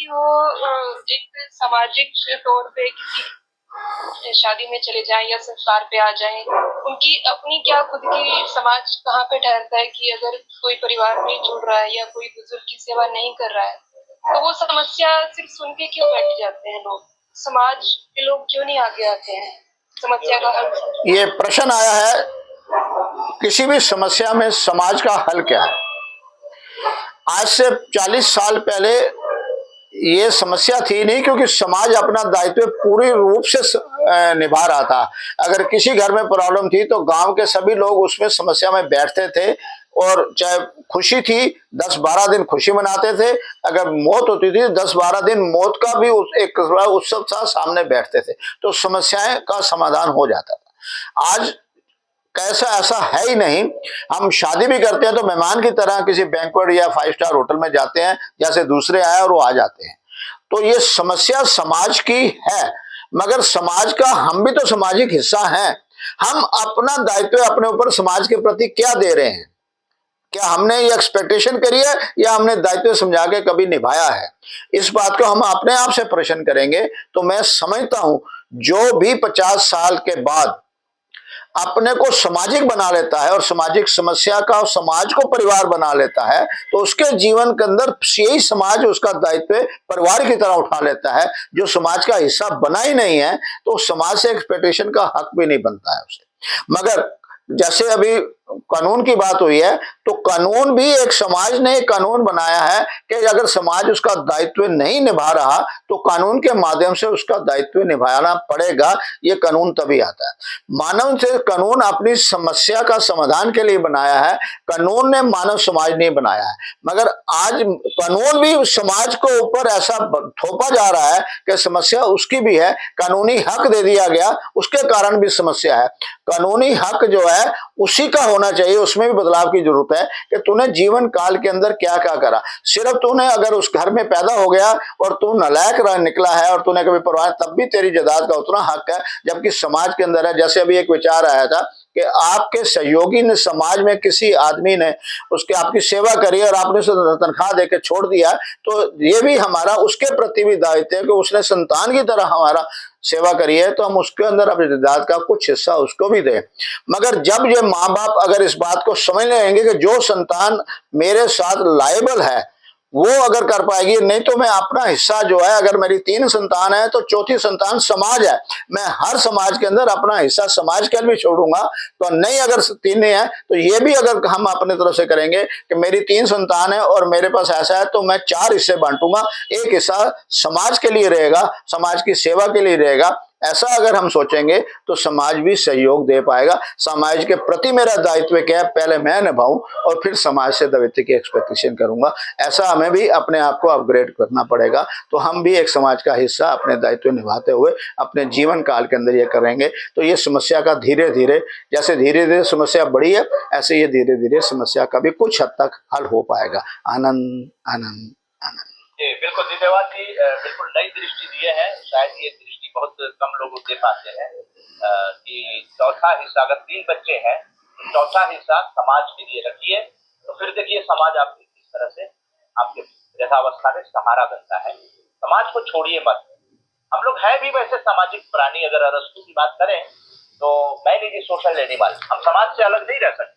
कि वो एक सामाजिक तौर पे किसी शादी में चले जाएं या संस्कार पे आ जाएं, उनकी अपनी क्या खुद की समाज कहाँ पे ठहरता है कि अगर कोई परिवार में जुड़ रहा है या कोई बुजुर्ग की सेवा नहीं कर रहा है तो वो समस्या सिर्फ सुन के क्यों बैठ जाते हैं लोग, समाज के लोग क्यों नहीं आगे आते हैं समस्या का हल? ये प्रश्न आया है, किसी भी समस्या में समाज का हल क्या है। आज से 40 साल पहले ये समस्या थी नहीं, क्योंकि समाज अपना दायित्व पूरी रूप से निभा रहा था। अगर किसी घर में प्रॉब्लम थी तो गांव के सभी लोग उसमें समस्या में बैठते थे, और चाहे खुशी थी 10-12 दिन खुशी मनाते थे, अगर मौत होती थी 10-12 दिन मौत का भी एक उत्सव था, सामने बैठते थे, तो समस्याएं का समाधान हो जाता था। आज कैसा ऐसा है ही नहीं। हम शादी भी करते हैं तो मेहमान की तरह किसी बैंक्वेट या 5 स्टार होटल में जाते हैं, जैसे दूसरे आए और वो आ जाते हैं। तो ये समस्या समाज की है, मगर समाज का हम भी तो सामाजिक हिस्सा हैं। हम अपना दायित्व अपने ऊपर समाज के प्रति क्या दे रहे हैं? क्या हमने ये एक्सपेक्टेशन करी है या हमने दायित्व समझा के कभी निभाया है? इस बात को हम अपने आप से प्रश्न करेंगे तो मैं समझता हूं जो भी 50 साल के बाद अपने को सामाजिक बना लेता है और सामाजिक समस्या का और समाज को परिवार बना लेता है, तो उसके जीवन के अंदर यही समाज उसका दायित्व परिवार की तरह उठा लेता है। जो समाज का हिस्सा बना ही नहीं है तो समाज से एक्सपेक्टेशन का हक भी नहीं बनता है उसे। मगर जैसे अभी कानून की बात हुई है, तो कानून भी एक समाज ने एक कानून बनाया है कि अगर समाज उसका दायित्व नहीं निभा रहा तो कानून के माध्यम से उसका दायित्व निभाना पड़ेगा। ये कानून तभी आता है। मानव से कानून अपनी समस्या का समाधान के लिए बनाया है, कानून ने मानव समाज नहीं बनाया है। मगर आज कानून भी समाज को ऊपर ऐसा थोपा जा रहा है कि समस्या उसकी भी है, कानूनी हक दे दिया गया, उसके कारण भी समस्या है। कानूनी हक जो है उसी का होना चाहिए, उसमें भी बदलाव की जरूरत है कि तूने जीवन काल के अंदर क्या क्या करा। सिर्फ तूने अगर उस घर में पैदा हो गया और तू नालायक निकला है और तूने कभी परवाह, तब भी तेरी जायदाद का उतना हक है, जबकि समाज के अंदर है। जैसे अभी एक विचार आया था कि आपके सहयोगी ने, समाज में किसी आदमी ने उसके आपकी सेवा करी और आपने उसे तनख्वाह देकर छोड़ दिया, तो ये भी हमारा उसके प्रति भी दायित्व है कि उसने संतान की तरह हमारा सेवा करी है, तो हम उसके अंदर अपनी जायदाद का कुछ हिस्सा उसको भी दें। मगर जब ये माँ बाप अगर इस बात को समझ लेंगे कि जो संतान मेरे साथ लायबल है वो अगर कर पाएगी, नहीं तो मैं अपना हिस्सा जो है, अगर मेरी 3 संतान है तो चौथी संतान समाज है, मैं हर समाज के अंदर अपना हिस्सा समाज के लिए भी छोड़ूंगा। तो नहीं, अगर 3 है तो ये भी अगर हम अपने तरफ से करेंगे कि मेरी 3 संतान है और मेरे पास ऐसा है, तो मैं 4 हिस्से बांटूंगा, एक हिस्सा समाज के लिए रहेगा, समाज की सेवा के लिए रहेगा। ऐसा अगर हम सोचेंगे तो समाज भी सहयोग दे पाएगा। समाज के प्रति मेरा दायित्व क्या है, पहले मैं निभाऊं और फिर समाज से दायित्व की एक्सपेक्टेशन करूंगा। ऐसा हमें भी अपने आप को अपग्रेड करना पड़ेगा, तो हम भी एक समाज का हिस्सा अपने दायित्व निभाते हुए अपने जीवन काल के अंदर ये करेंगे। तो ये समस्या का धीरे धीरे, जैसे धीरे धीरे समस्या बढ़ी है, ऐसे ये धीरे धीरे समस्या का भी कुछ हद तक हल हो पाएगा। आनंद आनंद आनंद। जी बिल्कुल, धन्यवाद जी। बिल्कुल नई दृष्टि दिए हैं, शायद ये दृष्टि बहुत कम लोग दे पाते हैं कि चौथा हिस्सा, अगर 3 बच्चे हैं तो चौथा हिस्सा समाज के लिए रखिए, तो फिर देखिए समाज आपकी किस तरह से आपके वृद्धावस्था में सहारा बनता है। समाज को छोड़िए मत। हम लोग है भी वैसे सामाजिक प्राणी। अगर अरस्तु की बात करें तो मैं लीजिए सोशल एनिमल, हम समाज से अलग नहीं रह सकते।